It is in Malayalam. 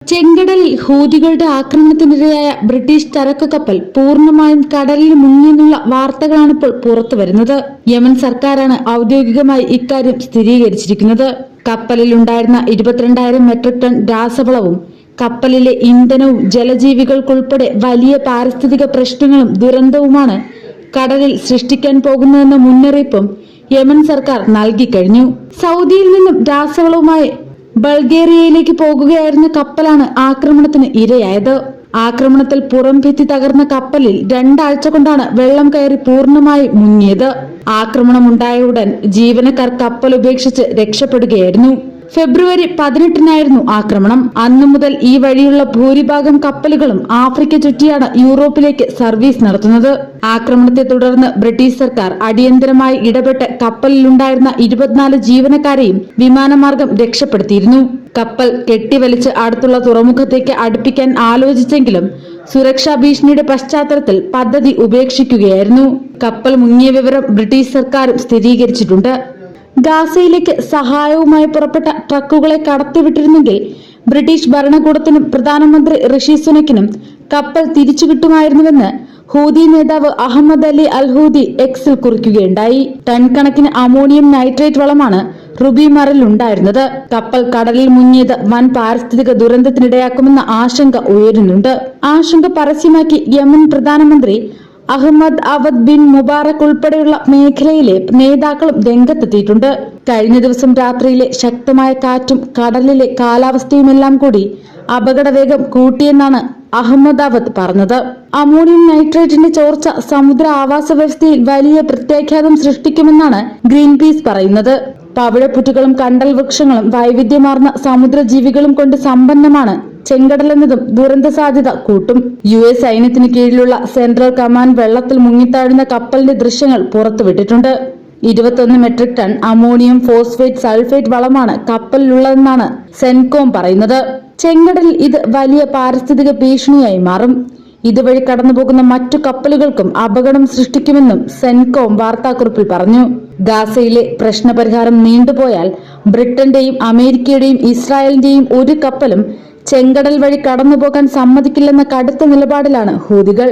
ചെങ്കടലിൽ ഹൂതികളുടെ ആക്രമണത്തിനിരയായ ബ്രിട്ടീഷ് ചരക്ക് കപ്പൽ പൂർണ്ണമായും കടലിൽ മുങ്ങിയെന്നുള്ള വാർത്തകളാണിപ്പോൾ പുറത്തുവരുന്നത്. യമൻ സർക്കാരാണ് ഔദ്യോഗികമായി ഇക്കാര്യം സ്ഥിരീകരിച്ചിരിക്കുന്നത്. കപ്പലിലുണ്ടായിരുന്ന 22,000 മെട്രിക് ടൺ രാസവളവും കപ്പലിലെ ഇന്ധനവും ജലജീവികൾക്കുൾപ്പെടെ വലിയ പാരിസ്ഥിതിക പ്രശ്നങ്ങളും ദുരന്തവുമാണ് കടലിൽ സൃഷ്ടിക്കാൻ പോകുന്നതെന്ന മുന്നറിയിപ്പും യമൻ സർക്കാർ നൽകിക്കഴിഞ്ഞു. സൗദിയിൽ നിന്നും രാസവളവുമായി ബൾഗേറിയയിലേക്ക് പോകുകയായിരുന്ന കപ്പലാണ് ആക്രമണത്തിന് ഇരയായത്. ആക്രമണത്തിൽ പുറം ഭിത്തി തകർന്ന കപ്പലിൽ 2 ആഴ്ച കൊണ്ടാണ് വെള്ളം കയറി പൂർണ്ണമായി മുങ്ങിയത്. ആക്രമണമുണ്ടായ ഉടൻ ജീവനക്കാർ കപ്പൽ ഉപേക്ഷിച്ച് രക്ഷപ്പെടുകയായിരുന്നു. ഫെബ്രുവരി 18-നായിരുന്നു ആക്രമണം. അന്നു മുതൽ ഈ വഴിയുള്ള ഭൂരിഭാഗം കപ്പലുകളും ആഫ്രിക്ക ചുറ്റിയാണ് യൂറോപ്പിലേക്ക് സർവീസ് നടത്തുന്നത്. ആക്രമണത്തെ തുടർന്ന് ബ്രിട്ടീഷ് സർക്കാർ അടിയന്തരമായി ഇടപെട്ട് കപ്പലിലുണ്ടായിരുന്ന 24 ജീവനക്കാരെയും വിമാനമാർഗം രക്ഷപ്പെടുത്തിയിരുന്നു. കപ്പൽ കെട്ടിവലിച്ച് അടുത്തുള്ള തുറമുഖത്തേക്ക് അടുപ്പിക്കാൻ ആലോചിച്ചെങ്കിലും സുരക്ഷാ ഭീഷണിയുടെ പശ്ചാത്തലത്തിൽ പദ്ധതി ഉപേക്ഷിക്കുകയായിരുന്നു. കപ്പൽ മുങ്ങിയ വിവരം ബ്രിട്ടീഷ് സർക്കാരും സ്ഥിരീകരിച്ചിട്ടുണ്ട്. ഗാസയിലേക്ക് സഹായവുമായി പുറപ്പെട്ട ട്രക്കുകളെ കടത്തിവിട്ടിരുന്നെങ്കിൽ ബ്രിട്ടീഷ് ഭരണകൂടത്തിനും പ്രധാനമന്ത്രി ഋഷി സുനക്കിനും കപ്പൽ തിരിച്ചു കിട്ടുമായിരുന്നുവെന്ന് ഹൂതി നേതാവ് അഹമ്മദ് അലി അൽ ഹൂതി എക്സിൽ കുറിക്കുകയുണ്ടായി. ടൺ കണക്കിന് അമോണിയം നൈട്രേറ്റ് വളമാണ് റുബി മറിൽ ഉണ്ടായിരുന്നത്. കപ്പൽ കടലിൽ മുങ്ങിയത് വൻ പാരിസ്ഥിതിക ദുരന്തത്തിനിടയാക്കുമെന്ന ആശങ്ക ഉയരുന്നുണ്ട്. ആശങ്ക പരസ്യമാക്കി യമൻ പ്രധാനമന്ത്രി അഹമ്മദ് അവദ് ബിൻ മുബാറക് ഉൾപ്പെടെയുള്ള മേഖലയിലെ നേതാക്കളും രംഗത്തെത്തിയിട്ടുണ്ട്. കഴിഞ്ഞ ദിവസം രാത്രിയിലെ ശക്തമായ കാറ്റും കടലിലെ കാലാവസ്ഥയുമെല്ലാം കൂടി അപകടവേഗം കൂട്ടിയെന്നാണ് അഹമ്മദ് അവദ് പറഞ്ഞത്. അമോണിയം നൈട്രേറ്റിന്റെ ചോർച്ച സമുദ്ര ആവാസ വ്യവസ്ഥയിൽ വലിയ പ്രത്യാഘാതം സൃഷ്ടിക്കുമെന്നാണ് ഗ്രീൻ പീസ് പറയുന്നത്. പവിഴപ്പുറ്റുകളും കണ്ടൽ വൃക്ഷങ്ങളും വൈവിധ്യമാർന്ന സമുദ്രജീവികളും കൊണ്ട് സമ്പന്നമാണ് ചെങ്കടലെന്നതും ദുരന്ത സാധ്യത കൂട്ടും. US സൈന്യത്തിന് കീഴിലുള്ള സെൻട്രൽ കമാൻഡ് വെള്ളത്തിൽ മുങ്ങിത്താഴുന്ന കപ്പലിന്റെ ദൃശ്യങ്ങൾ പുറത്തുവിട്ടിട്ടുണ്ട്. 21 metric ton ammonium phosphate sulphate വളമാണ് കപ്പലിലുള്ളതെന്നാണ് സെൻകോം പറയുന്നത്. ചെങ്കടലിൽ ഇത് വലിയ പാരിസ്ഥിതിക ഭീഷണിയായി മാറും. ഇതുവഴി കടന്നുപോകുന്ന മറ്റു കപ്പലുകൾക്കും അപകടം സൃഷ്ടിക്കുമെന്നും സെൻകോം വാർത്താക്കുറിപ്പിൽ പറഞ്ഞു. ഗാസയിലെ പ്രശ്നപരിഹാരം നീണ്ടുപോയാൽ ബ്രിട്ടന്റെയും അമേരിക്കയുടെയും ഇസ്രായേലിന്റെയും ഒരു കപ്പലും ചെങ്കടൽ വഴി കടന്നുപോകാൻ സമ്മതിക്കില്ലെന്ന കടുത്ത നിലപാടിലാണ് ഹൂതികൾ.